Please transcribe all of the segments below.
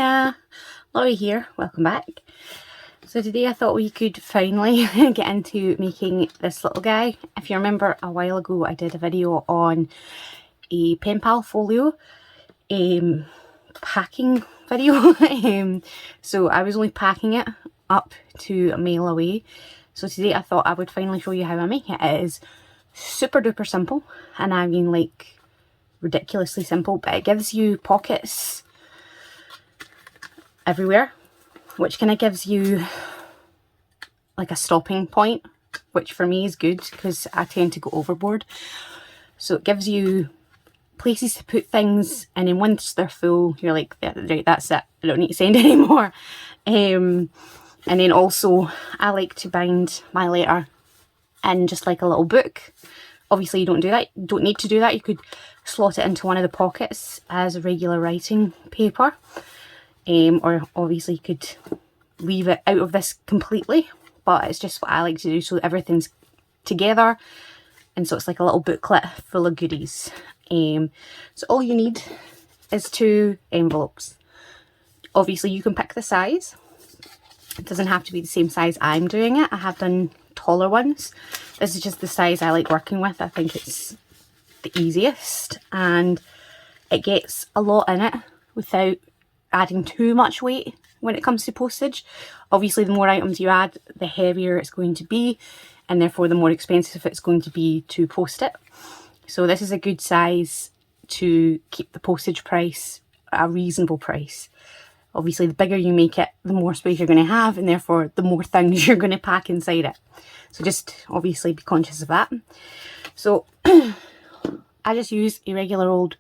Hiya, Laurie here, welcome back. So today I thought we could finally get into making this little guy. If you remember a while ago I did a video on a Penpal Folio packing video. So I was only packing it up to mail away. So today I thought I would finally show you how I make it. It is super duper simple, and I mean like ridiculously simple, but it gives you pockets everywhere, which kind of gives you like a stopping point, which for me is good because I tend to go overboard. So it gives you places to put things, and then once they're full you're like, right, that's it, I don't need to send anymore. And then also I like to bind my letter in just like a little book. Obviously you don't do that, you don't need to do that. You could slot it into one of the pockets as regular writing paper, or obviously you could leave it out of this completely, but it's just what I like to do so everything's together, and so it's like a little booklet full of goodies. So all you need is 2 envelopes. Obviously you can pick the size, it doesn't have to be the same size I'm doing it. I have done taller ones. This is just the size I like working with. I think it's the easiest and it gets a lot in it without adding too much weight when it comes to postage. Obviously the more items you add, the heavier it's going to be, and therefore the more expensive it's going to be to post it. So this is a good size to keep the postage price at a reasonable price. Obviously the bigger you make it, the more space you're going to have, and therefore the more things you're going to pack inside it. So just obviously be conscious of that. So I just use a regular old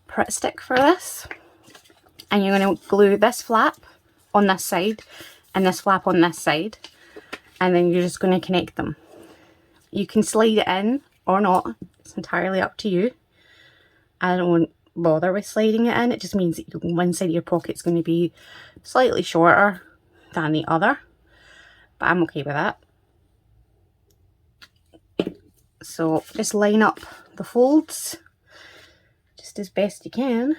Pritt stick for this, and you're going to glue this flap on this side and this flap on this side, and then you're just going to connect them. You can slide it in or not, it's entirely up to you. I don't bother with sliding it in, it just means that one side of your pocket's going to be slightly shorter than the other, but I'm okay with that. So just line up the folds just as best you can.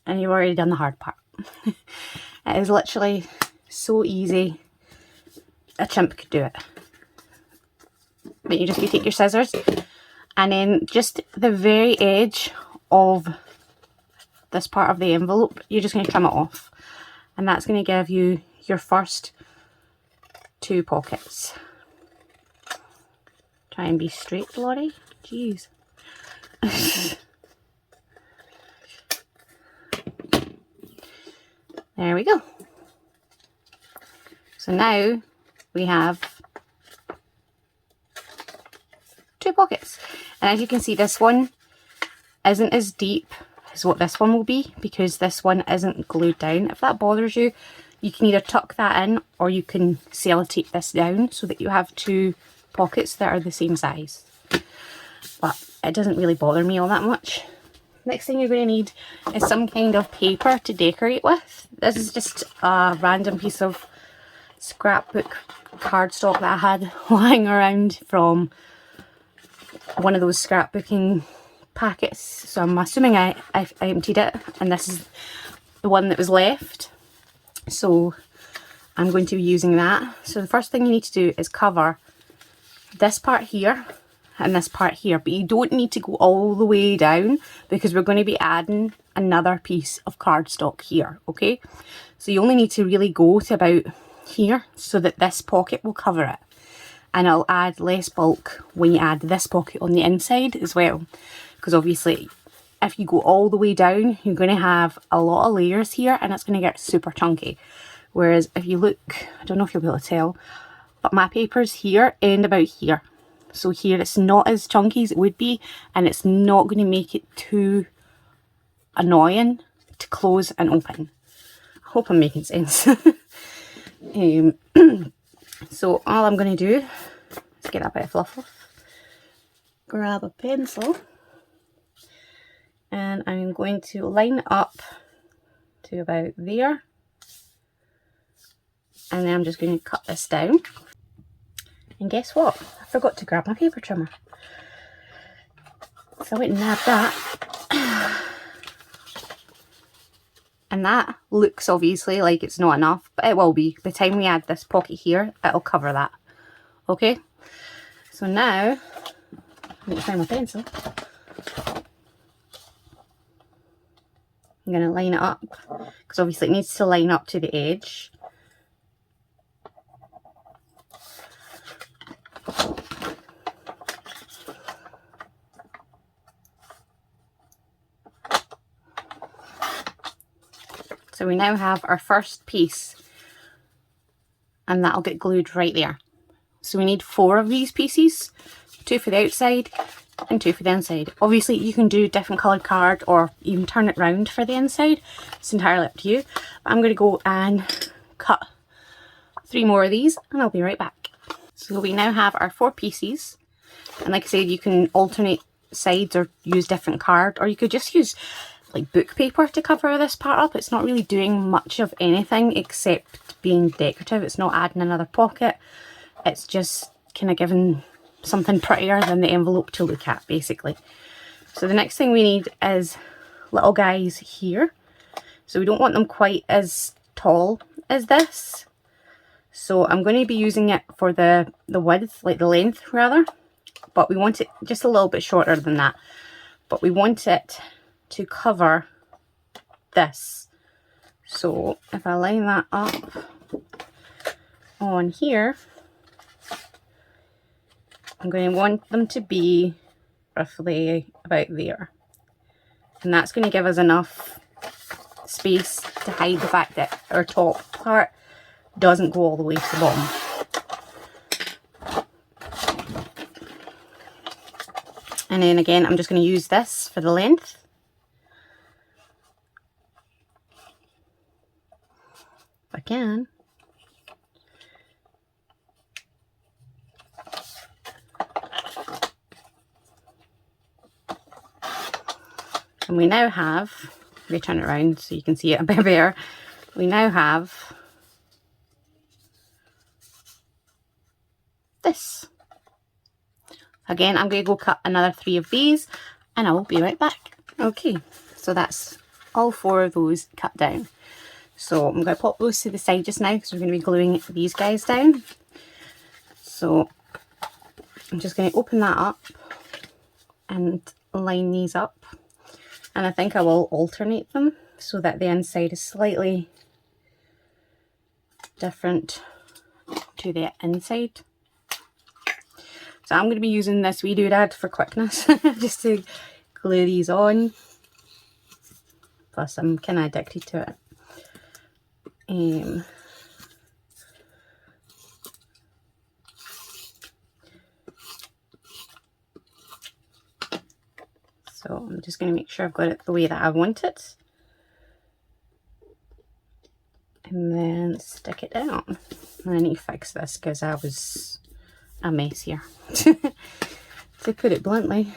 And you've already done the hard part. It is literally so easy, a chimp could do it. But you take your scissors, and then just the very edge of this part of the envelope, you're just going to trim it off. And that's going to give you your first 2 pockets. Try and be straight, Laurie. Jeez. There we go. So now we have 2 pockets. And as you can see, this one isn't as deep as what this one will be because this one isn't glued down. If that bothers you, you can either tuck that in or you can sellotape this down so that you have 2 pockets that are the same size. But it doesn't really bother me all that much. Next thing you're going to need is some kind of paper to decorate with. This is just a random piece of scrapbook cardstock that I had lying around from one of those scrapbooking packets. So I'm assuming I emptied it, and this is the one that was left. So I'm going to be using that. So the first thing you need to do is cover this part here and this part here, but you don't need to go all the way down because we're going to be adding another piece of cardstock here, okay? So you only need to really go to about here so that this pocket will cover it, and it'll add less bulk when you add this pocket on the inside as well, because obviously if you go all the way down you're going to have a lot of layers here and it's going to get super chunky. Whereas if you look, I don't know if you'll be able to tell, but my papers here end about here. So here it's not as chunky as it would be, and it's not going to make it too annoying to close and open. I hope I'm making sense. So all I'm going to do is get a bit of fluff off, grab a pencil, and I'm going to line up to about there, and then I'm just going to cut this down. And guess what? I forgot to grab my paper trimmer. So I went and nabbed that. And that looks obviously like it's not enough, but it will be. By the time we add this pocket here, it'll cover that. Okay? So now, I need to find my pencil. I'm going to line it up, because obviously it needs to line up to the edge. So we now have our first piece, and that'll get glued right there. So we need 4 of these pieces, 2 for the outside and 2 for the inside. Obviously you can do different coloured card or even turn it round for the inside. It's entirely up to you. But I'm going to go and cut 3 more of these and I'll be right back. So we now have our 4 pieces, and like I said, you can alternate sides or use different card, or you could just use like book paper to cover this part up. It's not really doing much of anything except being decorative. It's not adding another pocket. It's just kind of giving something prettier than the envelope to look at, basically. So the next thing we need is little guys here. So we don't want them quite as tall as this. So I'm going to be using it for the width, like the length rather. But we want it just a little bit shorter than that. But we want it to cover this. So if I line that up on here, I'm going to want them to be roughly about there. And that's going to give us enough space to hide the fact that our top part doesn't go all the way to the bottom. And then again, I'm just going to use this for the length. If I can. And we now have, let me turn it around so you can see it a bit better. We now have this. Again, I'm going to go cut another 3 of these and I will be right back. Okay, so that's all 4 of those cut down. So I'm going to pop those to the side just now because we're going to be gluing these guys down. So I'm just going to open that up and line these up. And I think I will alternate them so that the inside is slightly different to the inside. So I'm going to be using this wee doodad for quickness, just to glue these on. Plus I'm kind of addicted to it. So I'm just going to make sure I've got it the way that I want it. And then stick it down. And I need to fix this because I was a mess here, to put it bluntly.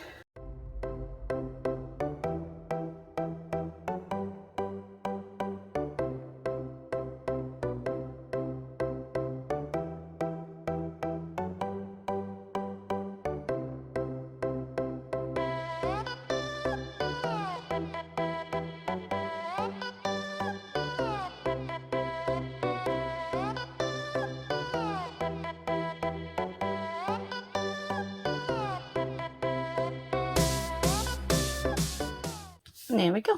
There we go.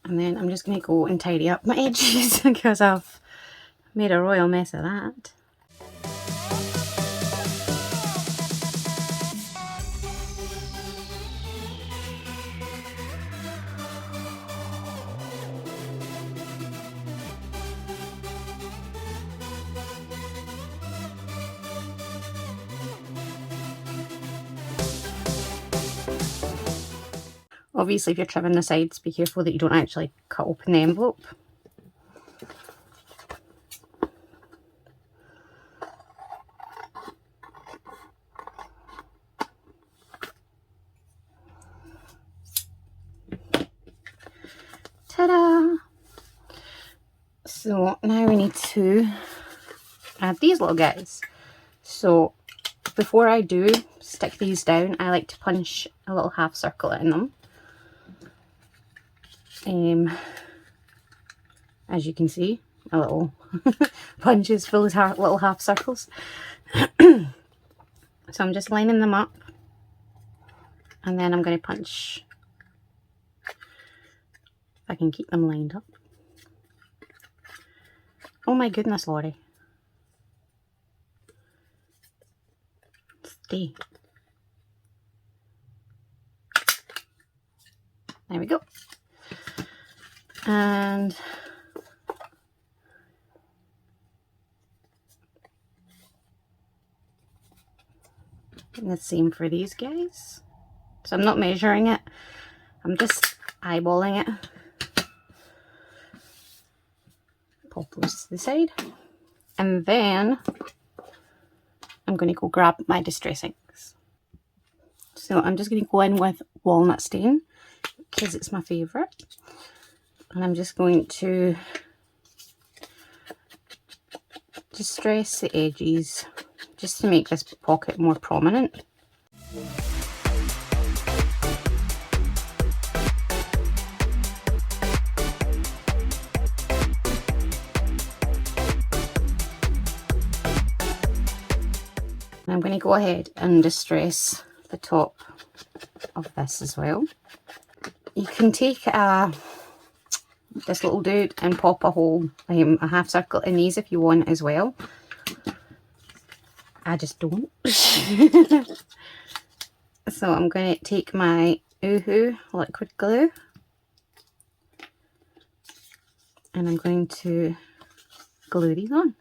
And then I'm just going to go and tidy up my edges because I've made a royal mess of that. Obviously, if you're trimming the sides, be careful that you don't actually cut open the envelope. Ta-da! So now we need to add these little guys. So before I do stick these down, I like to punch a little half circle in them. As you can see, a little punches full of little half circles. So I'm just lining them up, and then I'm going to punch, if I can keep them lined up. Oh my goodness, Laurie. Stay. There we go. And the same for these guys. So I'm not measuring it, I'm just eyeballing it. Pop those to the side. And then I'm going to go grab my distress inks. So I'm just going to go in with walnut stain because it's my favourite. And I'm just going to distress the edges just to make this pocket more prominent. And I'm going to go ahead and distress the top of this as well. You can take this little dude and pop a hole, a half circle in these if you want as well. I just don't. So I'm going to take my Oohoo liquid glue and I'm going to glue these on.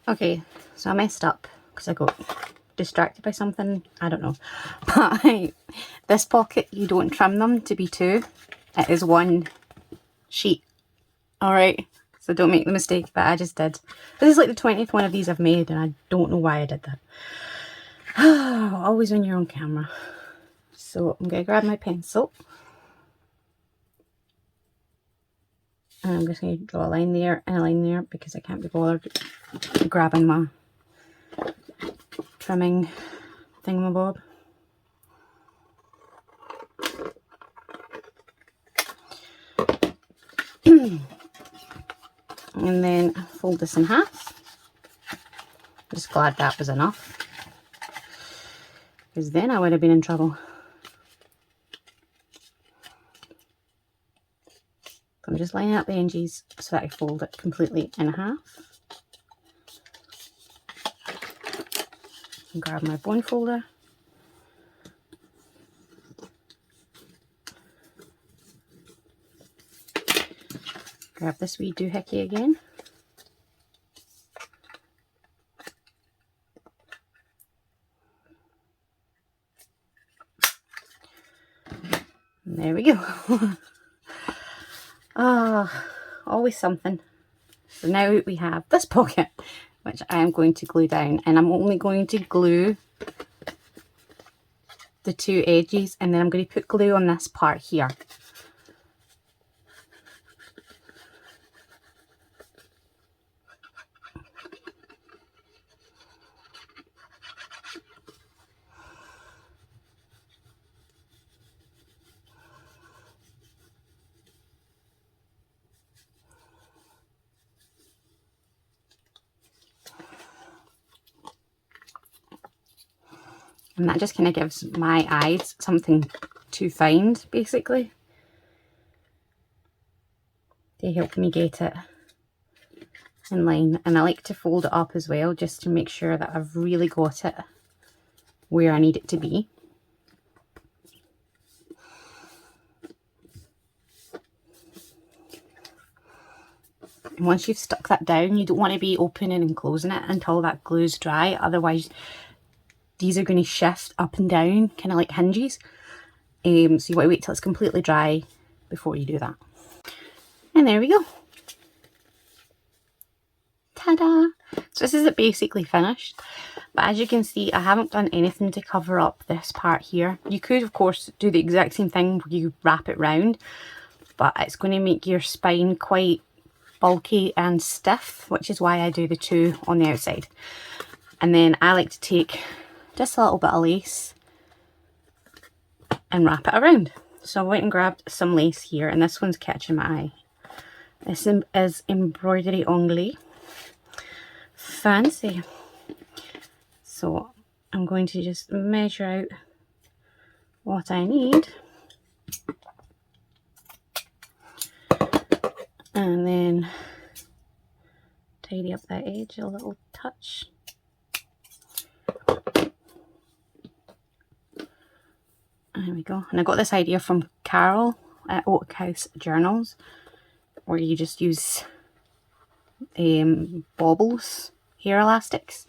Okay, so I messed up because I got distracted by something, I don't know. But this pocket, you don't trim them to be two. It is one sheet. Alright, so don't make the mistake that I just did. This is like the 20th one of these I've made and I don't know why I did that. Always when you're on camera. So I'm going to grab my pencil. And I'm just going to draw a line there and a line there because I can't be bothered grabbing my trimming thingamabob. And then fold this in half. I'm just glad that was enough, because then I would have been in trouble. I'm just lining up the edges so that I fold it completely in half. And grab my bone folder. Grab this wee doohickey again. And there we go. Ah, always something. So now we have this pocket, which I am going to glue down, and I'm only going to glue the two edges, and then I'm going to put glue on this part here. And that just kind of gives my eyes something to find, basically, to help me get it in line. And I like to fold it up as well, just to make sure that I've really got it where I need it to be. And once you've stuck that down, you don't want to be opening and closing it until that glue's dry, otherwise these are going to shift up and down, kind of like hinges. So you want to wait till it's completely dry before you do that. And there we go. Ta-da! So this is it basically finished. But as you can see, I haven't done anything to cover up this part here. You could, of course, do the exact same thing where you wrap it round, but it's going to make your spine quite bulky and stiff, which is why I do the two on the outside. And then I like to take just a little bit of lace and wrap it around. So I went and grabbed some lace here, and this one's catching my eye. This is embroidery anglais. Fancy. So I'm going to just measure out what I need, and then tidy up that edge a little touch. There we go. And I got this idea from Carol at Oak House Journals, where you just use baubles, hair elastics,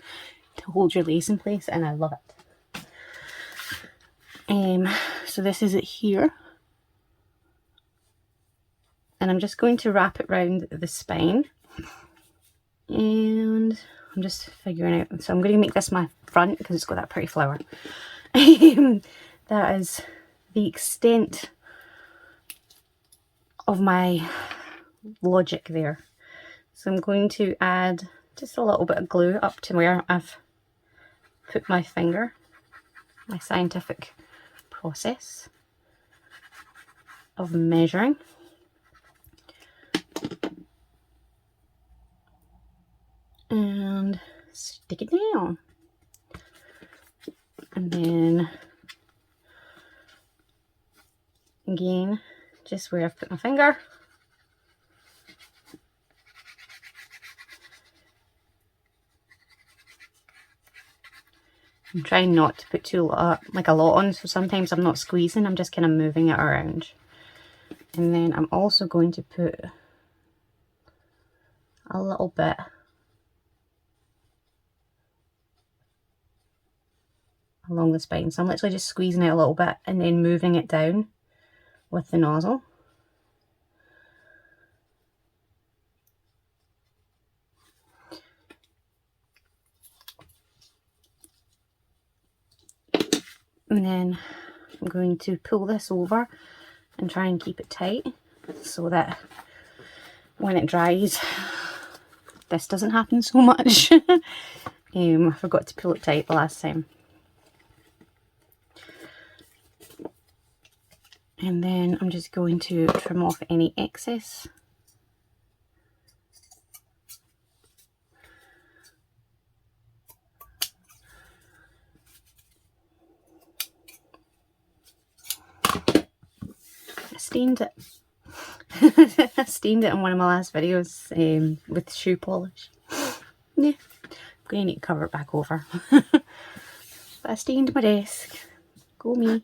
to hold your lace in place, and I love it. So this is it here, and I'm just going to wrap it around the spine, and I'm just figuring out. So I'm going to make this my front because it's got that pretty flower. That is the extent of my logic there. So I'm going to add just a little bit of glue up to where I've put my finger, my scientific process of measuring. And stick it down. And then again, just where I've put my finger. I'm trying not to put a lot on, so sometimes I'm not squeezing, I'm just kind of moving it around. And then I'm also going to put a little bit along the spine. So I'm literally just squeezing it a little bit and then moving it down with the nozzle. And then I'm going to pull this over and try and keep it tight so that when it dries, this doesn't happen so much. I forgot to pull it tight the last time. And then I'm just going to trim off any excess. I stained it. I stained it in one of my last videos with shoe polish. Yeah, I'm going to need to cover it back over. But I stained my desk. Go me.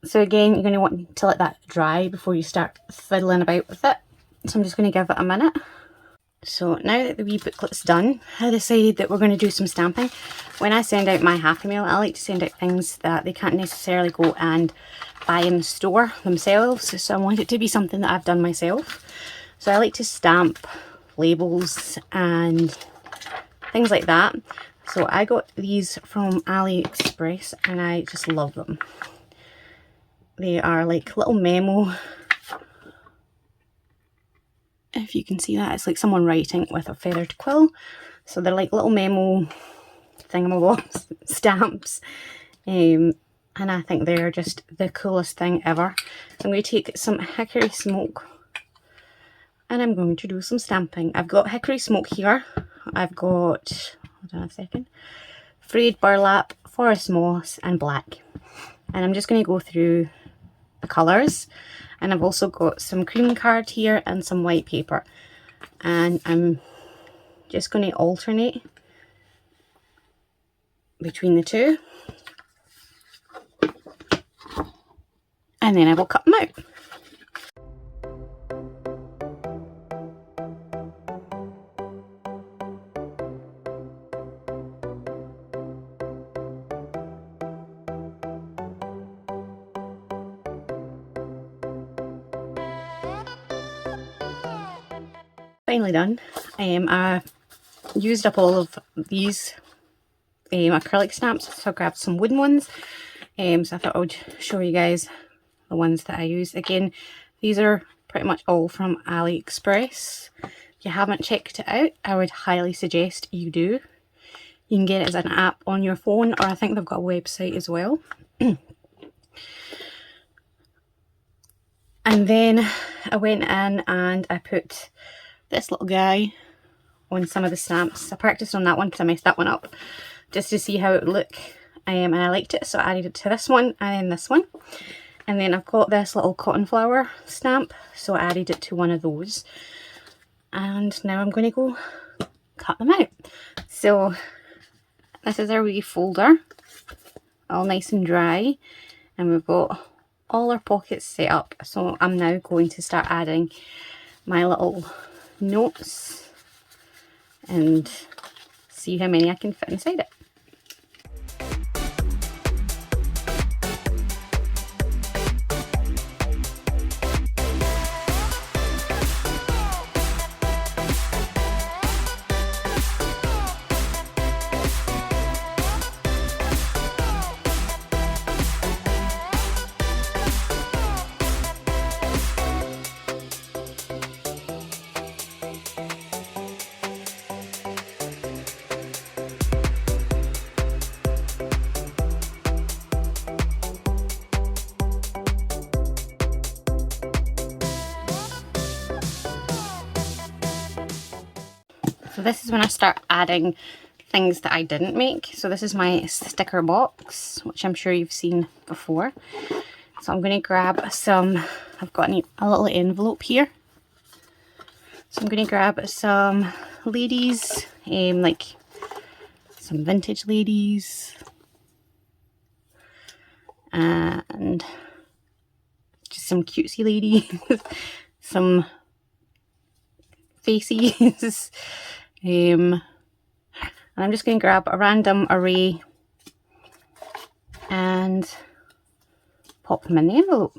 So again, you're going to want to let that dry before you start fiddling about with it. So I'm just going to give it a minute. So now that the wee booklet's done, I decided that we're going to do some stamping. When I send out my Happy Mail, I like to send out things that they can't necessarily go and buy in the store themselves. So I want it to be something that I've done myself. So I like to stamp labels and things like that. So I got these from AliExpress and I just love them. They are like little memo. If you can see that, it's like someone writing with a feathered quill. So they're like little memo thingamabobs, stamps. And I think they're just the coolest thing ever. So I'm going to take some hickory smoke and I'm going to do some stamping. I've got hickory smoke here. I've got, hold on a second, frayed burlap, forest moss and black. And I'm just going to go through the colours. And I've also got some cream card here and some white paper. And I'm just going to alternate between the two. And then I will cut them out. finally done. I used up all of these acrylic stamps, so I grabbed some wooden ones. So I thought I would show you guys the ones that I use. Again, these are pretty much all from AliExpress. If you haven't checked it out, I would highly suggest you do. You can get it as an app on your phone, or I think they've got a website as well. And then I went in and I put this little guy on some of the stamps. I practiced on that one because I messed that one up, just to see how it would look. And I liked it, so I added it to this one and then this one. And then I've got this little cotton flower stamp, so I added it to one of those. And now I'm going to go cut them out. So this is our wee folder, all nice and dry. And we've got all our pockets set up. So I'm now going to start adding my little notes and see how many I can fit inside it. So this is when I start adding things that I didn't make. So this is my sticker box, which I'm sure you've seen before. So I'm going to grab some, I've got a little envelope here. So I'm going to grab some ladies, like some vintage ladies. And just some cutesy ladies. Some faces. And I'm just going to grab a random array and pop them in the envelope.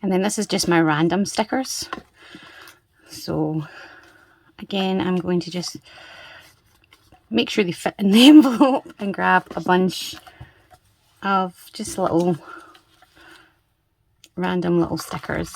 And then this is just my random stickers. So again, I'm going to just make sure they fit in the envelope and grab a bunch of just little random little stickers.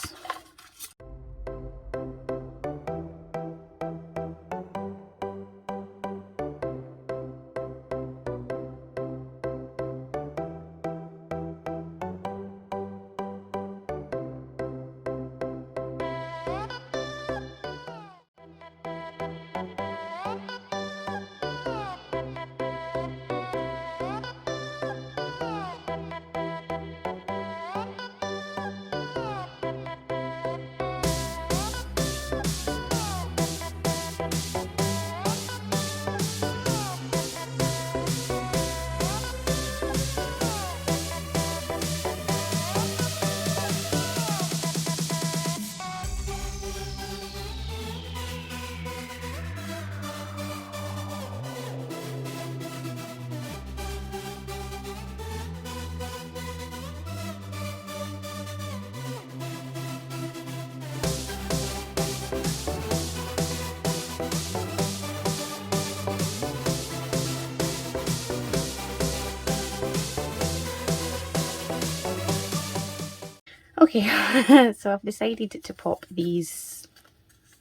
Okay, so I've decided to pop these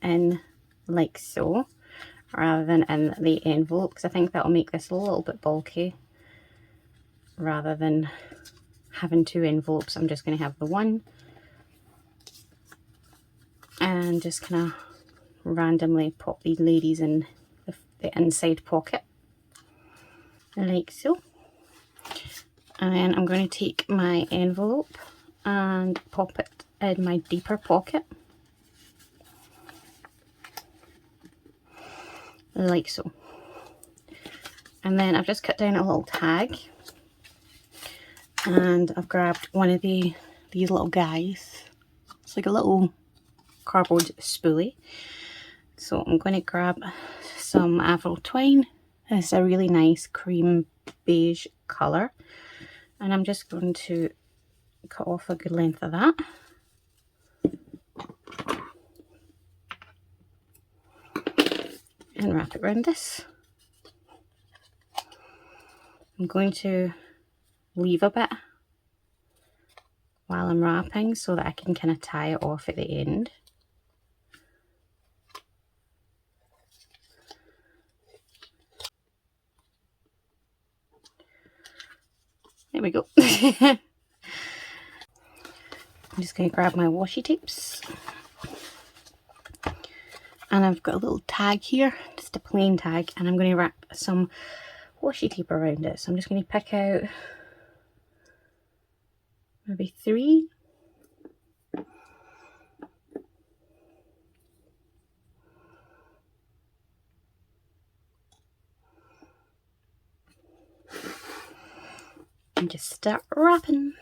in like so, rather than in the envelope, because I think that'll make this a little bit bulky. Rather than having two envelopes, I'm just going to have the one. And just kind of randomly pop these ladies in the inside pocket. Like so. And then I'm going to take my envelope and pop it in my deeper pocket, like so. And then I've just cut down a little tag And I've grabbed one of these little guys. It's like a little cardboard spoolie. So I'm going to grab some Avro twine. It's a really nice cream beige colour. And I'm just going to cut off a good length of that. And wrap it around this. I'm going to leave a bit while I'm wrapping so that I can kind of tie it off at the end. There we go. I'm just going to grab my washi tapes. And I've got a little tag here, just a plain tag, and I'm going to wrap some washi tape around it. So I'm just going to pick out maybe 3. And just start wrapping.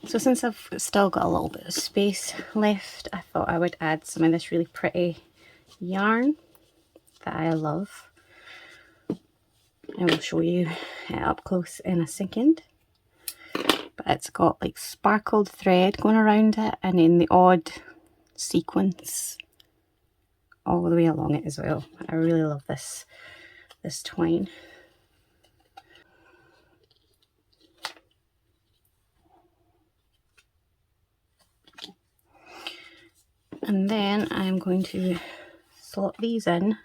So since I've still got a little bit of space left, I thought I would add some of this really pretty yarn that I love. I will show you it up close in a second. But it's got like sparkled thread going around it, and then the odd sequins all the way along it as well. I really love this twine. And then I'm going to slot these in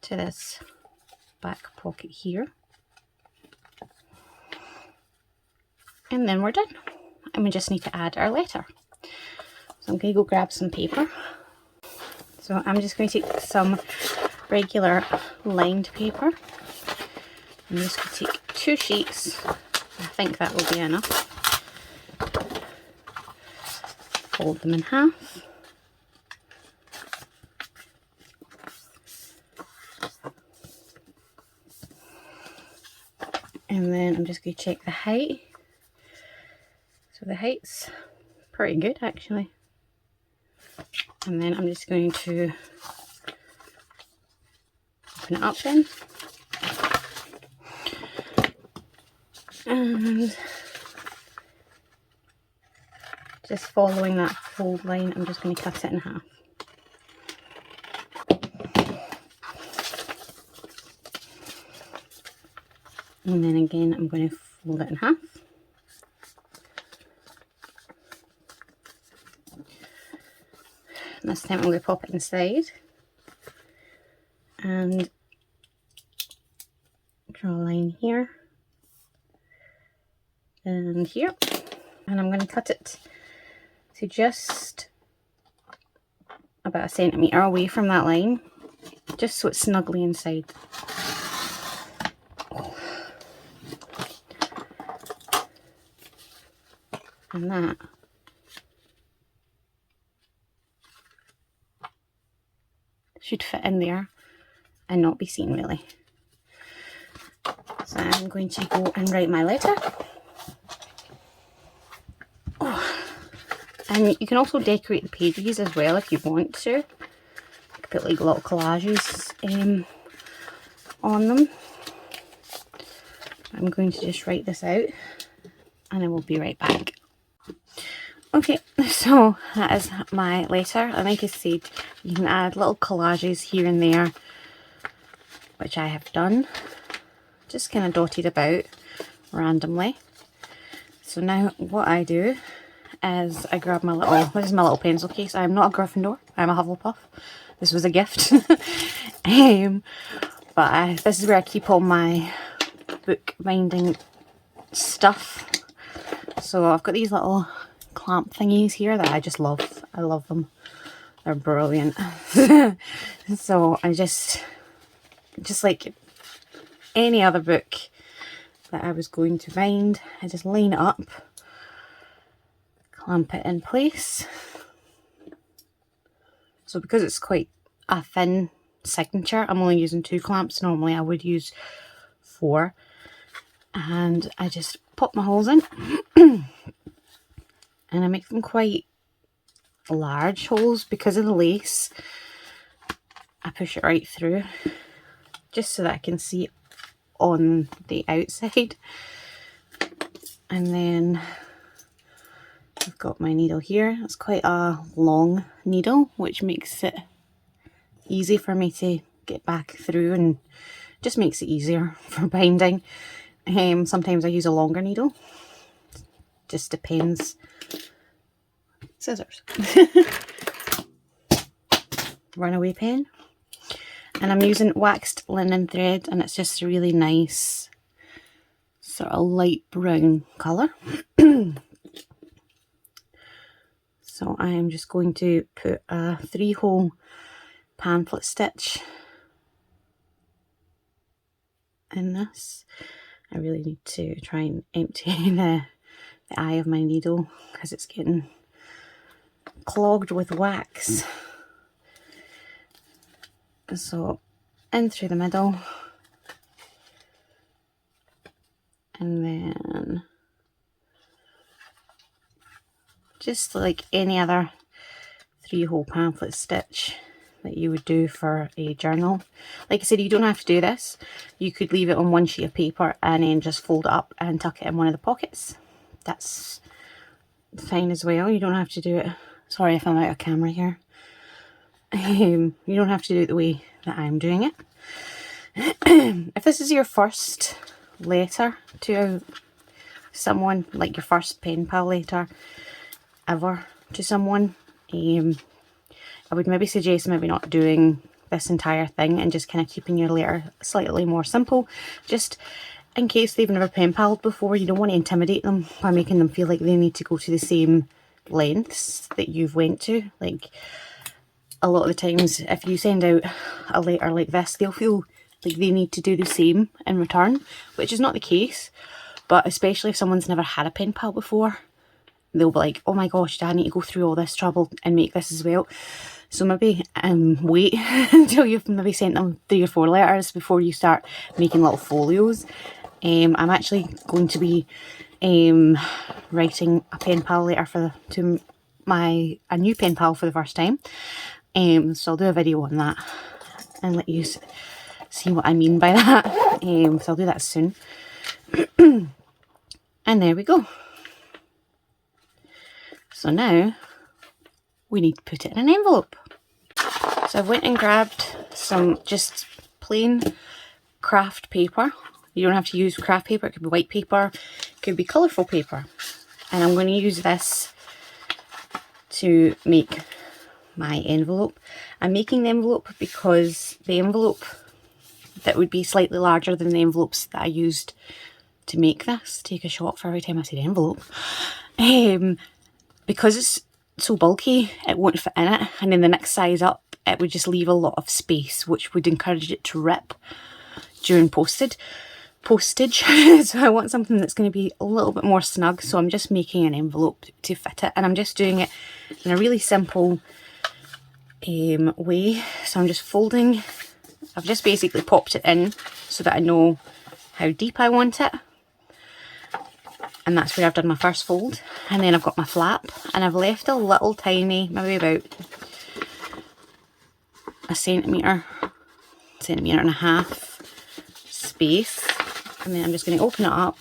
to this back pocket here. And then we're done. And we just need to add our letter. So I'm going to go grab some paper. So I'm just going to take some regular lined paper. I'm just going to take 2 sheets. I think that will be enough. Fold them in half. And then I'm just going to check the height. So the height's pretty good actually. And then I'm just going to open it up then. And just following that fold line, I'm just going to cut it in half. And then again, I'm going to fold it in half. And this time I'm going to pop it inside. And draw a line here. And here. And I'm going to cut it to just about 1 centimetre away from that line, just so it's snugly inside. And that should fit in there and not be seen really. So I'm going to go and write my letter. And you can also decorate the pages as well if you want to. You could put like little collages on them. I'm going to just write this out and I will be right back. Okay, so that is my letter. And like I said, you can add little collages here and there, which I have done. Just kind of dotted about randomly. So now what I do is I grab my little, this is my little pencil case. I'm not a Gryffindor, I'm a Hufflepuff. This was a gift. This is where I keep all my book binding stuff. So I've got these little clamp thingies here that I just love. I love them. They're brilliant. So I just like any other book that I was going to bind, I just line it up, clamp it in place. So because it's quite a thin signature, I'm only using 2 clamps. Normally I would use 4. And I just pop my holes in and I make them quite large holes because of the lace. I push it right through just so that I can see on the outside. And then I've got my needle here. It's quite a long needle, which makes it easy for me to get back through and just makes it easier for binding. Sometimes I use a longer needle, just depends. Scissors. Runaway pen. And I'm using waxed linen thread, and it's just a really nice sort of light brown colour. So I am just going to put a 3-hole pamphlet stitch in this. I really need to try and empty the eye of my needle because it's getting clogged with wax. So in through the middle, and then just like any other 3-hole pamphlet stitch that you would do for a journal. Like I said, you don't have to do this. You could leave it on one sheet of paper and then just fold it up and tuck it in one of the pockets. That's fine as well. You don't have to do it. Sorry if I'm out of camera here. You don't have to do it the way that I'm doing it. If this is your first letter to someone, like your first pen pal letter ever to someone, I would maybe suggest maybe not doing this entire thing and just kind of keeping your letter slightly more simple, just in case they've never pen palled before. You don't want to intimidate them by making them feel like they need to go to the same lengths that you've went to. Like, a lot of the times if you send out a letter like this, they'll feel like they need to do the same in return, which is not the case. But especially if someone's never had a pen pal before, they'll be like, oh my gosh, I need to go through all this trouble and make this as well. So maybe wait until you've maybe sent them 3 or 4 letters before you start making little folios. I'm actually going to be writing a pen pal letter to a new pen pal for the first time. So I'll do a video on that and let you see what I mean by that. So I'll do that soon. And there we go. So now we need to put it in an envelope. So I went and grabbed some just plain craft paper. You don't have to use craft paper. It could be white paper, it could be colourful paper. And I'm going to use this to make my envelope. I'm making the envelope because the envelope that would be slightly larger than the envelopes that I used to make this. Take a shot for every time I say envelope. Because it's so bulky, it won't fit in it, and then the next size up it would just leave a lot of space, which would encourage it to rip during postage. So I want something that's going to be a little bit more snug, so I'm just making an envelope to fit it, and I'm just doing it in a really simple way. So I'm just folding. I've just basically popped it in so that I know how deep I want it, and that's where I've done my first fold. And then I've got my flap, and I've left a little tiny, maybe about a centimetre and a half space, and then I'm just going to open it up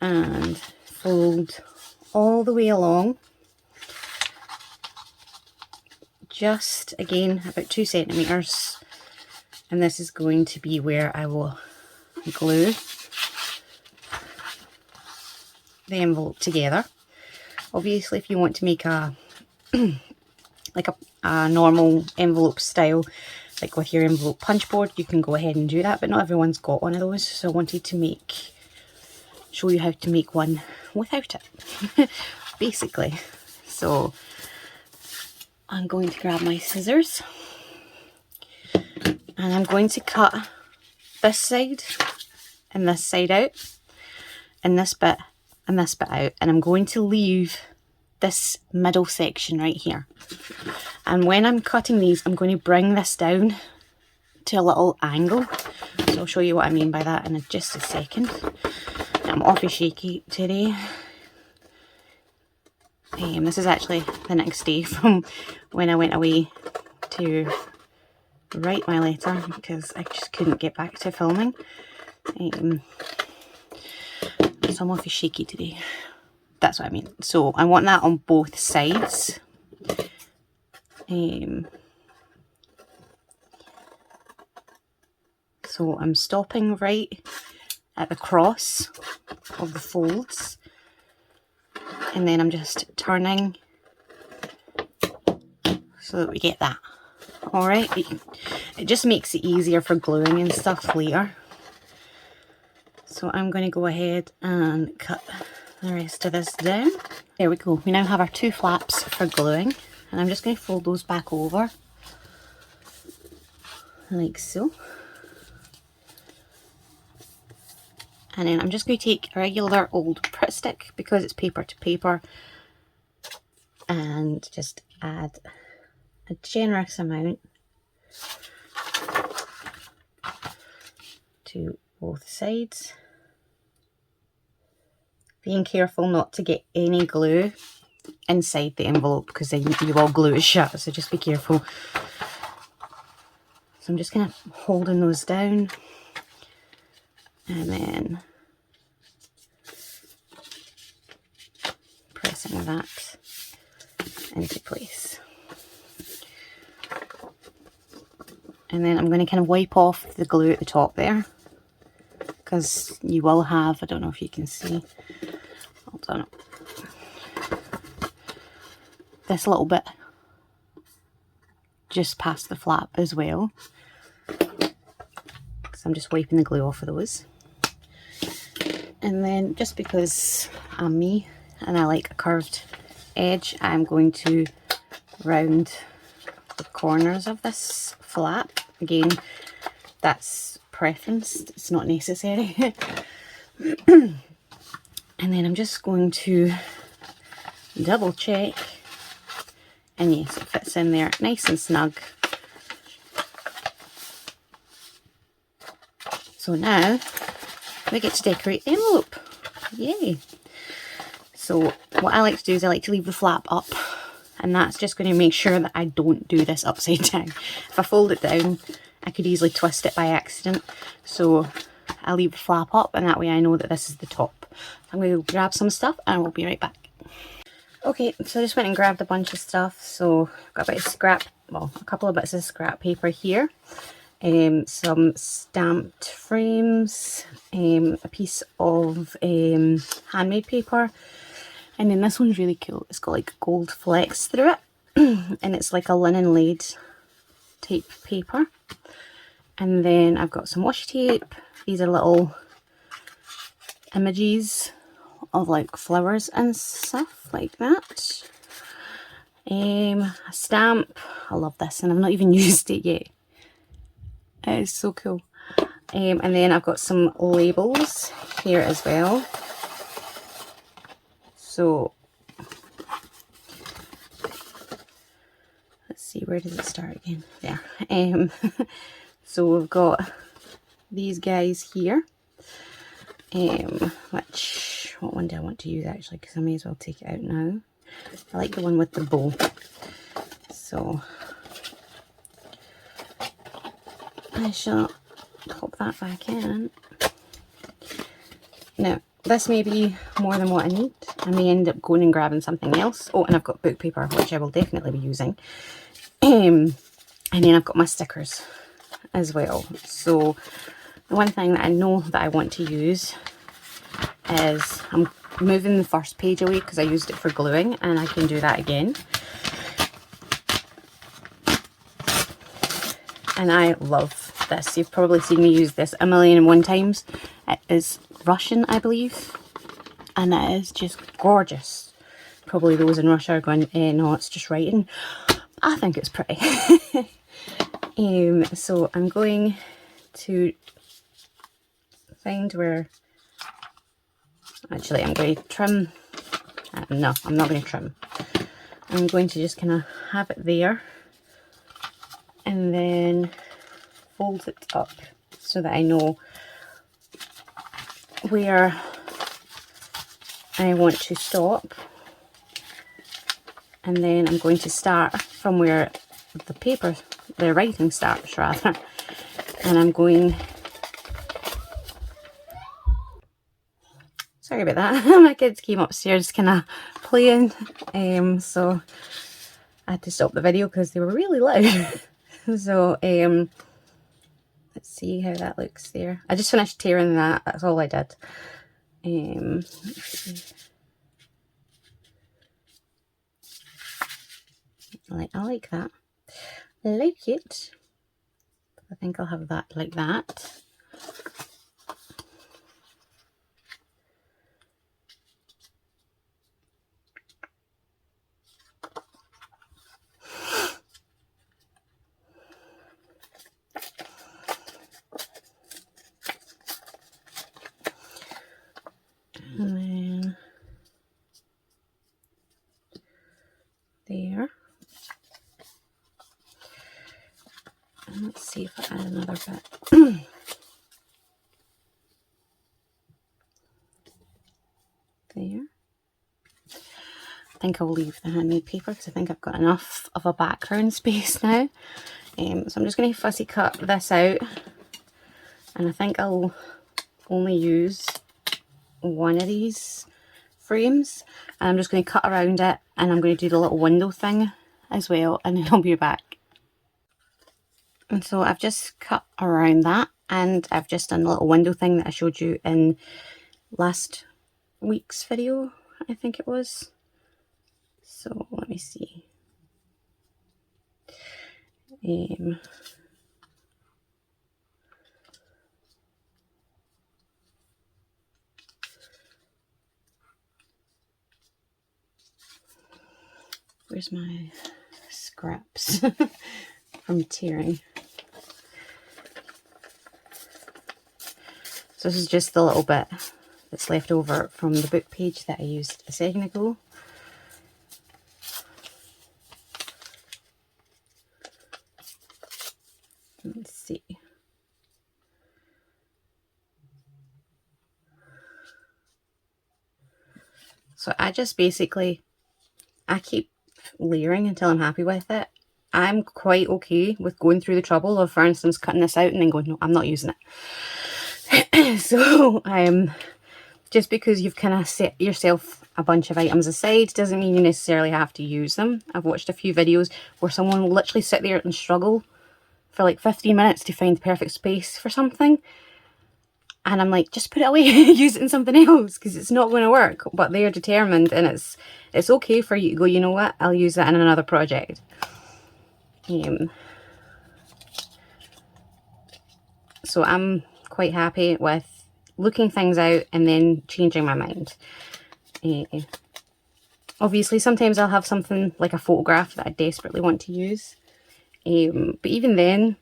and fold all the way along, just again about 2 centimetres, and this is going to be where I will glue the envelope together. Obviously, if you want to make a like a normal envelope style, like with your envelope punch board, you can go ahead and do that, but not everyone's got one of those, so I wanted to show you how to make one without it basically. So I'm going to grab my scissors And I'm going to cut this side and this side out, and this bit out, and I'm going to leave this middle section right here. And when I'm cutting these, I'm going to bring this down to a little angle. So I'll show you what I mean by that in just a second. I'm awfully shaky today. This is actually the next day from when I went away to write my letter, because I just couldn't get back to filming. So I'm awfully shaky today. That's what I mean. So I want that on both sides. So I'm stopping right at the cross of the folds, and then I'm just turning so that we get that. Alright, it just makes it easier for gluing and stuff later. So I'm going to go ahead and cut the rest of this down. There we go. We now have our two flaps for gluing, and I'm just going to fold those back over like so. And then I'm just going to take a regular old Pritt stick, because it's paper to paper, and just add a generous amount to both sides. Being careful not to get any glue inside the envelope, because then you will glue it shut, so just be careful. So I'm just kind of holding those down, and then pressing that into place. And then I'm going to kind of wipe off the glue at the top there, because you will have, I don't know if you can see, hold on, this little bit just past the flap as well. So I'm just wiping the glue off of those. And then, just because I'm me and I like a curved edge, I'm going to round the corners of this flap. Again, that's preference, it's not necessary. And then I'm just going to double check, and yes, it fits in there nice and snug. So now we get to decorate the envelope. Yay! So what I like to do is I like to leave the flap up, and that's just going to make sure that I don't do this upside down. If I fold it down, I could easily twist it by accident. So I leave the flap up, and that way I know that this is the top. I'm going to grab some stuff and we'll be right back. Okay, so I just went and grabbed a bunch of stuff. So I've got a bit of scrap, well, a couple of bits of scrap paper here. Some stamped frames, a piece of handmade paper, and then this one's really cool. It's got like gold flecks through it, and it's like a linen laid type paper. And then I've got some washi tape. These are little images of like flowers and stuff like that. A stamp. I love this, and I've not even used it yet. It is so cool. And then I've got some labels here as well. So let's see, where does it start again? There. So we've got these guys here. Which, what one do I want to use actually? Because I may as well take it out now. I like the one with the bow. So I shall pop that back in. Now, this may be more than what I need. I may end up going and grabbing something else. Oh, and I've got book paper, which I will definitely be using. And then I've got my stickers as well. So the one thing that I know that I want to use is, I'm moving the first page away because I used it for gluing, and I can do that again. And I love this. You've probably seen me use this 1,000,001 times. It is Russian, I believe, and it is just gorgeous. Probably those in Russia are going, no, it's just writing. I think it's pretty. So I'm going to find where, actually I'm going to trim, no, I'm not going to trim. I'm going to just kind of have it there and then fold it up so that I know where I want to stop. And then I'm going to start from where the writing starts rather. And I'm going, sorry about that, my kids came upstairs kind of playing, so I had to stop the video because they were really loud. So let's see how that looks there. I just finished tearing that, that's all I did. Let's see. I like that. I like it. I think I'll have that like that. And then there. And let's see if I add another bit. There. I think I'll leave the handmade paper because I think I've got enough of a background space now. So I'm just going to fussy cut this out, and I think I'll only use one of these frames, and I'm just going to cut around it, and I'm going to do the little window thing as well, and then I'll be back. And so I've just cut around that, and I've just done the little window thing that I showed you in last week's video, I think it was. So let me see. Where's my scraps from tearing? So this is just the little bit that's left over from the book page that I used a second ago. Let's see. So I just basically, I keep layering until I'm happy with it. I'm quite okay with going through the trouble of, for instance, cutting this out and then going, no, I'm not using it. So just because you've kind of set yourself a bunch of items aside doesn't mean you necessarily have to use them. I've watched a few videos where someone will literally sit there and struggle for like 15 minutes to find the perfect space for something. And I'm like, just put it away, use it in something else, because it's not going to work. But they're determined, and it's okay for you to go, you know what, I'll use that in another project. So I'm quite happy with looking things out and then changing my mind. Obviously, sometimes I'll have something like a photograph that I desperately want to use. But even then,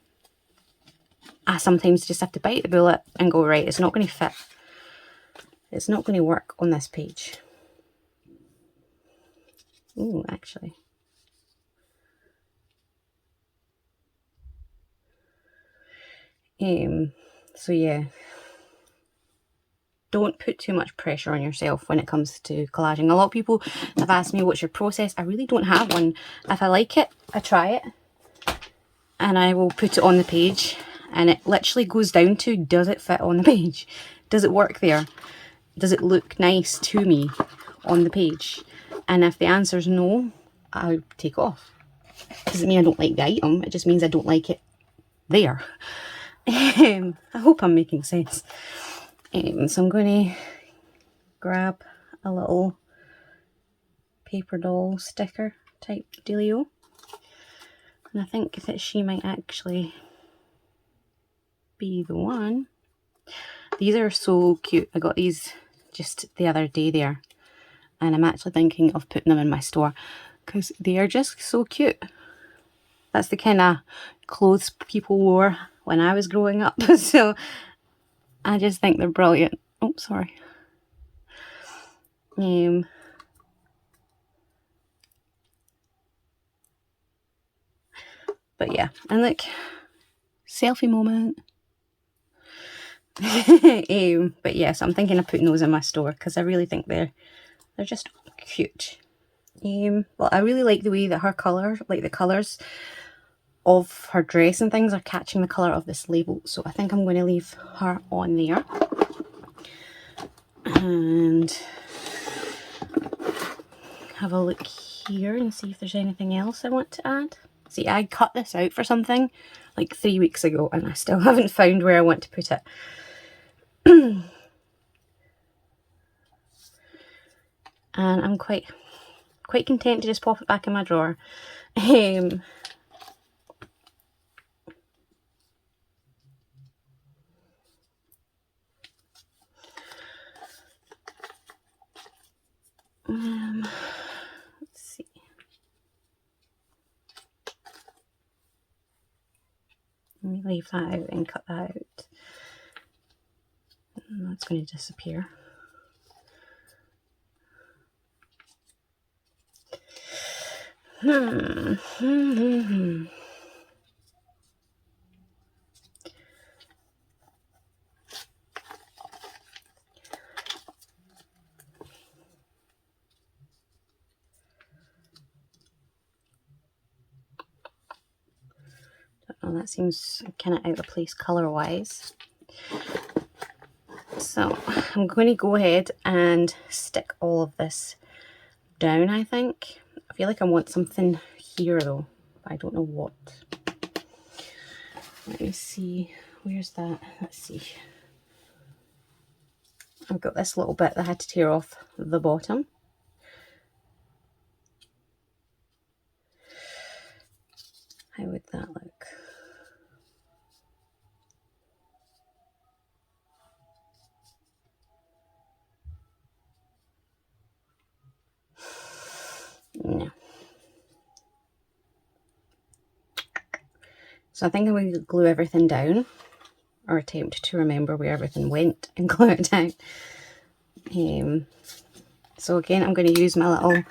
I sometimes just have to bite the bullet and go, right, it's not going to fit. It's not going to work on this page. Oh, actually. So yeah, don't put too much pressure on yourself when it comes to collaging. A lot of people have asked me, what's your process? I really don't have one. If I like it, I try it and I will put it on the page, and it literally goes down to, does it fit on the page? Does it work there? Does it look nice to me on the page? And if the answer is no, I'll take it off. Doesn't mean I don't like the item, it just means I don't like it there. I hope I'm making sense. So I'm going to grab a little paper doll sticker type dealio, and I think that she might actually be the one. These are so cute. I got these just the other day there, and I'm actually thinking of putting them in my store because they are just so cute. That's the kind of clothes people wore when I was growing up. So I just think they're brilliant. Oh, sorry. But yeah, and look, selfie moment. But yes, I'm thinking of putting those in my store because I really think they're just cute. Well, I really like the way that her colour, like the colours of her dress and things, are catching the colour of this label. So I think I'm going to leave her on there. And have a look here and see if there's anything else I want to add. See, I cut this out for something like 3 weeks ago and I still haven't found where I want to put it. And I'm quite content to just pop it back in my drawer. Let's see. Let me leave that out and cut that out. And that's going to disappear. Oh, that seems kind of out of place colour wise. So I'm going to go ahead and stick all of this down, I think. I feel like I want something here though, but I don't know what. Let me see, where's that? Let's see. I've got this little bit that I had to tear off the bottom. How would that look? No. So I think I'm going to glue everything down, or attempt to remember where everything went and glue it down. So again, I'm going to use my little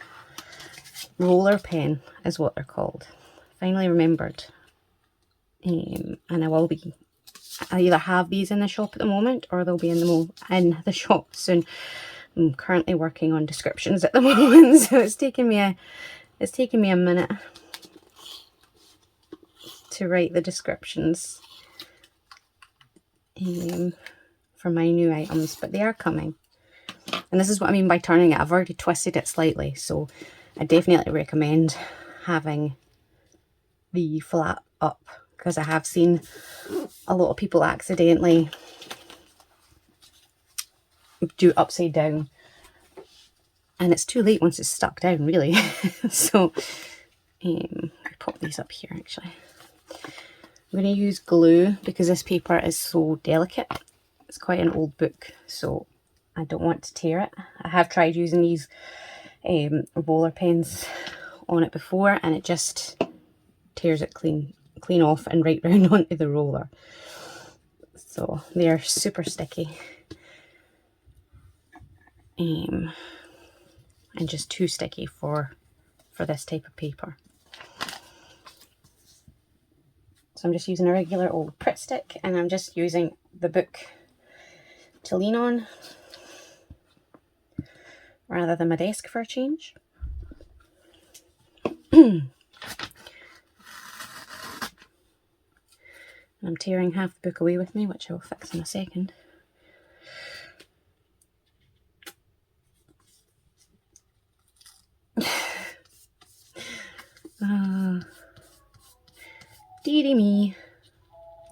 roller pen, is what they're called. Finally remembered. And I either have these in the shop at the moment, or they'll be in the shop soon. I'm currently working on descriptions at the moment, so it's taking me a minute to write the descriptions for my new items, but they are coming. And this is what I mean by turning it. I've already twisted it slightly, so I definitely recommend having the flap up, because I have seen a lot of people accidentally do upside down, and it's too late once it's stuck down, really. So I'll pop these up here actually. I'm going to use glue because this paper is so delicate. It's quite an old book, so I don't want to tear it. I have tried using these roller pens on it before, and it just tears it clean off and right round onto the roller. So they're super sticky. And just too sticky for this type of paper. So I'm just using a regular old Pritt stick, and I'm just using the book to lean on rather than my desk for a change. I'm tearing half the book away with me, which I'll fix in a second. Deedy me,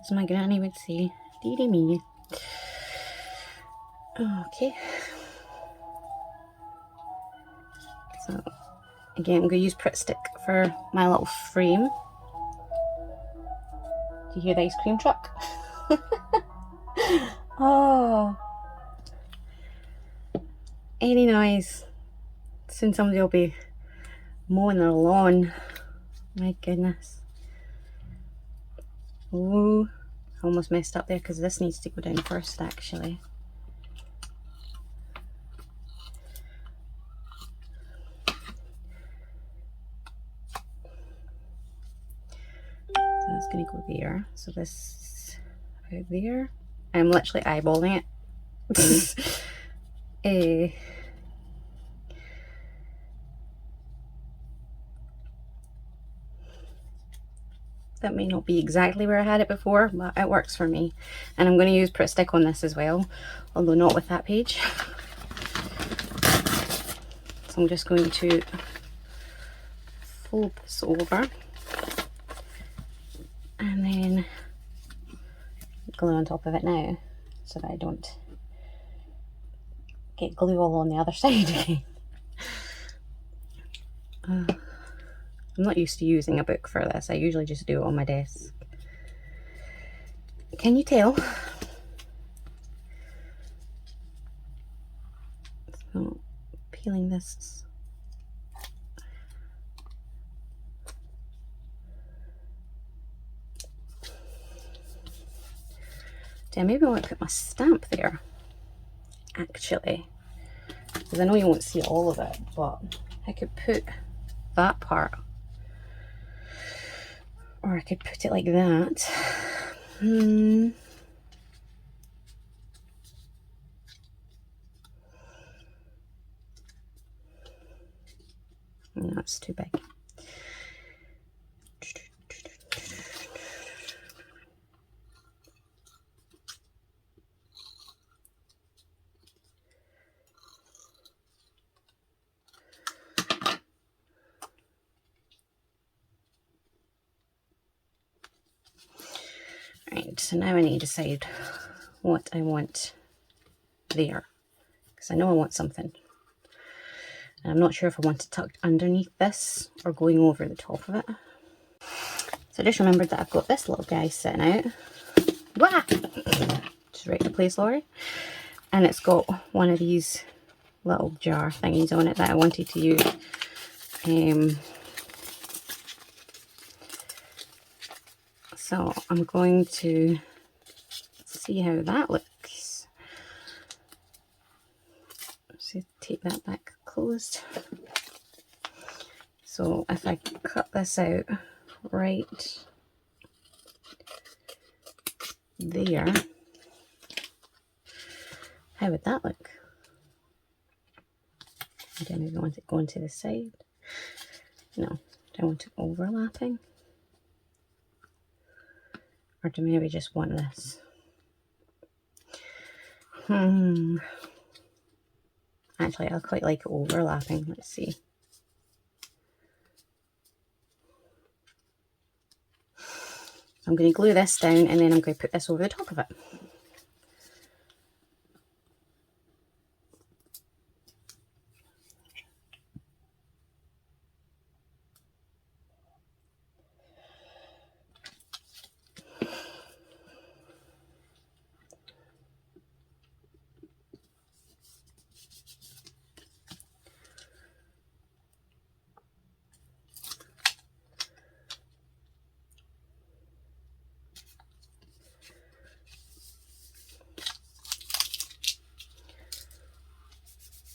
as my granny would say. Deedy me. Okay. So again, I'm going to use Pritt stick for my little frame. Do you hear the ice cream truck? Oh, any noise. Soon somebody will be mowing their lawn. My goodness. Oh, I almost messed up there because this needs to go down first actually. So that's going to go there. So this out there. I'm literally eyeballing it. That may not be exactly where I had it before, but it works for me. And I'm going to use Put Stick on this as well, although not with that page. So I'm just going to fold this over and then glue on top of it now so that I don't get glue all on the other side again. I'm not used to using a book for this. I usually just do it on my desk. Can you tell? So peeling this. Damn, maybe I want to put my stamp there, actually. Because I know you won't see all of it, but I could put that part. Or I could put it like that. No, it's too big. Right, so now I need to decide what I want there. Because I know I want something. And I'm not sure if I want it tucked underneath this or going over the top of it. So I just remembered that I've got this little guy sitting out. Wah! Just right to place, Laurie. And it's got one of these little jar thingies on it that I wanted to use. So I'm going to see how that looks. So take that back closed. So if I cut this out right there, how would that look? Do I maybe want it going to the side? No. Do I want it overlapping? Or do I maybe just want this? Actually, I quite like it overlapping. Let's see. I'm going to glue this down and then I'm going to put this over the top of it.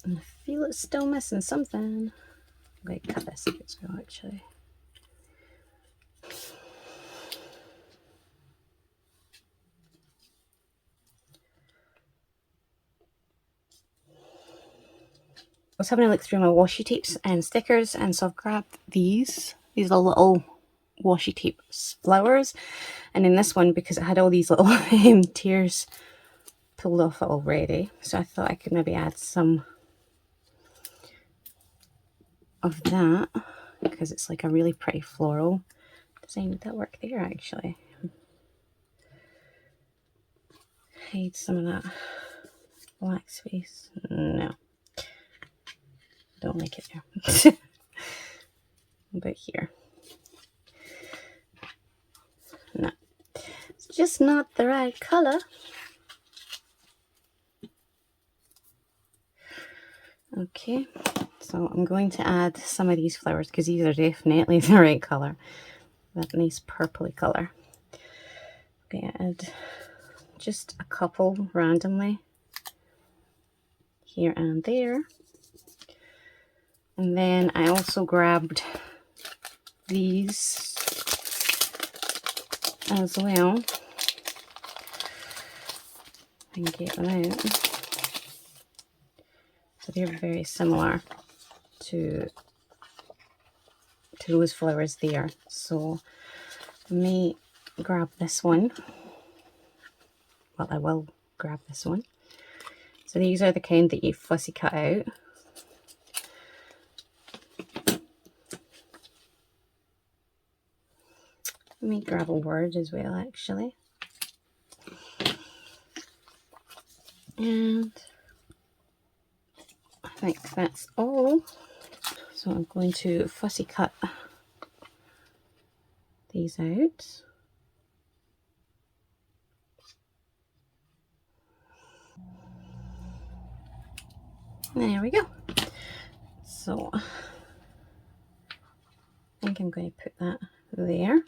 And I feel it's still missing something. I'm going to cut this a bit as well, actually. I was having a look through my washi tapes and stickers, and so I've grabbed these. These are little washi tape flowers, and in this one, because it had all these little tears pulled off it already, so I thought I could maybe add some of that because it's like a really pretty floral design. Would that work there actually? Hide some of that black space. No, don't like it there. About here. No, it's just not the right color. Okay, so I'm going to add some of these flowers because these are definitely the right color. That nice purpley color. I'm going to add just a couple randomly here and there. And then I also grabbed these as well. And get them out. So they're very similar to those flowers there. So I may grab this one. Well, I will grab this one. So these are the kind that you fussy cut out. Let me grab a word as well, actually. And I think that's all. So I'm going to fussy cut these out. There we go. So I think I'm going to put that there.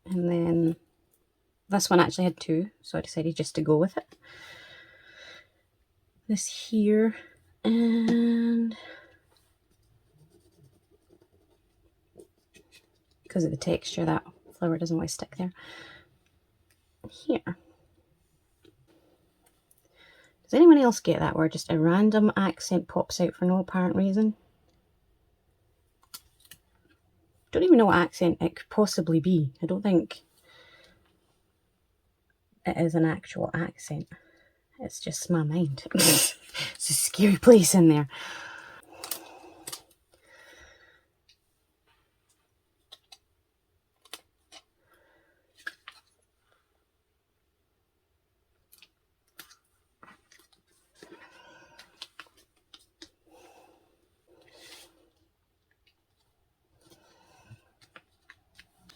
And then this one actually had two, so I decided just to go with it. This here, and because of the texture, that flower doesn't always stick there. Here. Does anyone else get that where just a random accent pops out for no apparent reason? Don't even know what accent it could possibly be. I don't think it is an actual accent. It's just my mind. It's a scary place in there.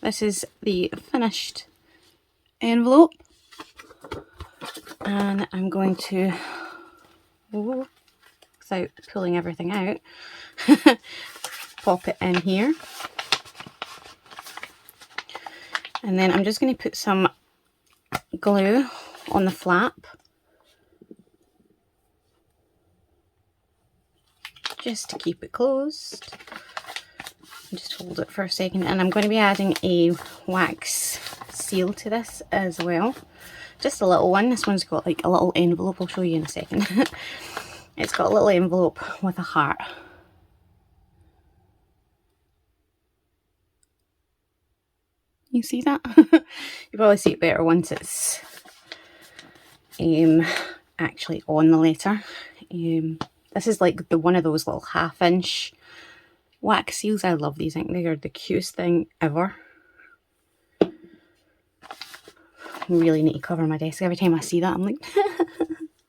This is the finished envelope, and I'm going to, without pulling everything out, pop it in here. And then I'm just going to put some glue on the flap, just to keep it closed. Just hold it for a second, and I'm going to be adding a wax seal to this as well. Just a little one. This one's got like a little envelope. I'll show you in a second. It's got a little envelope with a heart. You see that? You probably see it better once it's actually on the letter. This is like one of those little 1/2 inch wax seals. I love these. I think they are the cutest thing ever. I really need to cover my desk. Every time I see that, I'm like,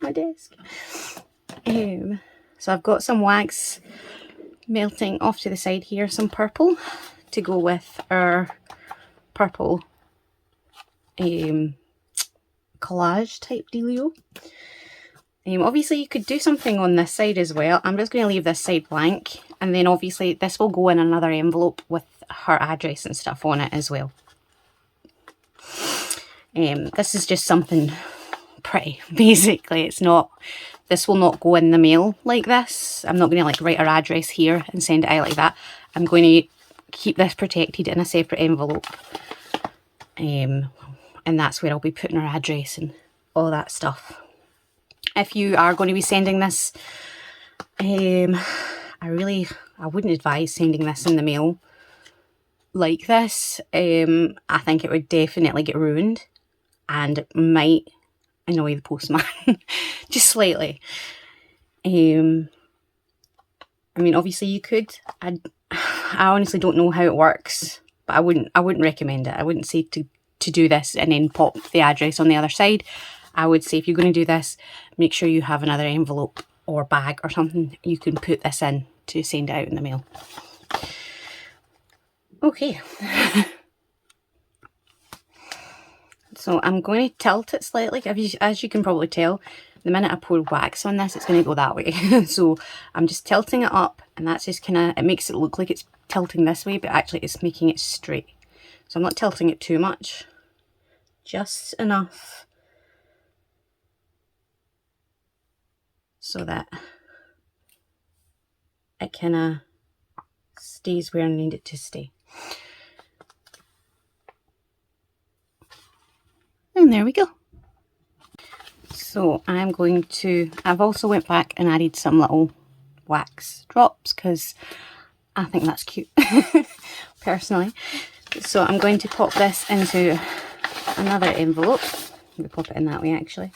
my desk. So I've got some wax melting off to the side here, some purple to go with our purple collage type dealio. Obviously you could do something on this side as well. I'm just going to leave this side blank, and then obviously this will go in another envelope with her address and stuff on it as well. This is just something pretty, basically. It's not, this will not go in the mail like this. I'm not going to like write her address here and send it out like that. I'm going to keep this protected in a separate envelope. And that's where I'll be putting her address and all that stuff. If you are going to be sending this, I wouldn't advise sending this in the mail like this. I think it would definitely get ruined and might annoy the postman just slightly. I mean, obviously you could. I honestly don't know how it works, but I wouldn't recommend it. I wouldn't say to do this and then pop the address on the other side. I would say if you're going to do this, make sure you have another envelope or bag or something you can put this in to send it out in the mail. Okay. So I'm going to tilt it slightly. As you can probably tell, the minute I pour wax on this, it's going to go that way. So I'm just tilting it up, and that's just kind of, it makes it look like it's tilting this way, but actually it's making it straight. So I'm not tilting it too much. just enough so that it kind of stays where I need it to stay. And there we go. So I'm going to, I've also went back and added some little wax drops because I think that's cute personally. So I'm going to pop this into another envelope. We pop it in that way actually.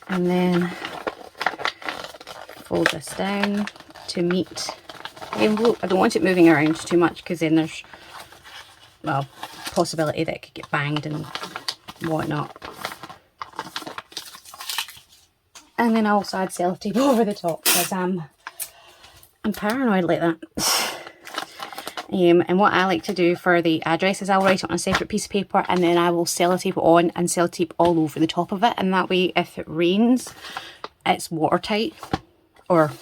And then fold this down to meet the envelope. I don't want it moving around too much because then there's, well, possibility that it could get banged and whatnot. And then I also add sellotape over the top because I'm paranoid like that. And what I like to do for the address is I'll write it on a separate piece of paper and then I will sellotape it on and sellotape all over the top of it, and that way if it rains it's watertight, or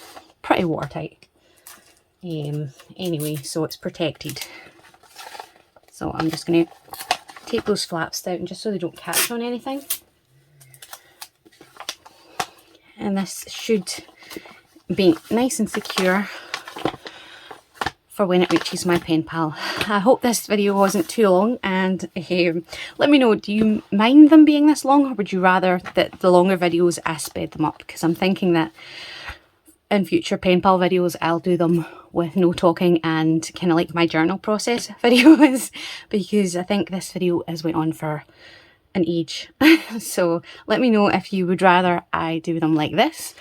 pretty watertight anyway, so it's protected. So I'm just going to take those flaps down just so they don't catch on anything. And this should be nice and secure for when it reaches my pen pal. I hope this video wasn't too long, and let me know, do you mind them being this long, or would you rather that the longer videos I sped them up? Because I'm thinking that in future pen pal videos I'll do them with no talking and kind of like my journal process videos, because I think this video has went on for an age. So let me know if you would rather I do them like this,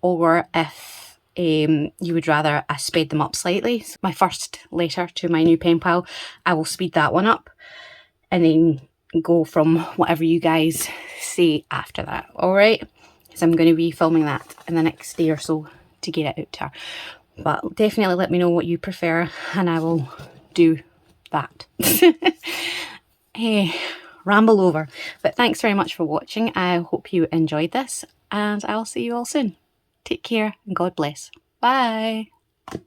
or if you would rather I sped them up slightly. So my first letter to my new pen pal, I will speed that one up and then go from whatever you guys say after that. Alright, so I'm going to be filming that in the next day or so to get it out to her. But definitely let me know what you prefer and I will do that. Ramble over. But thanks very much for watching. I hope you enjoyed this and I'll see you all soon. Take care and God bless. Bye.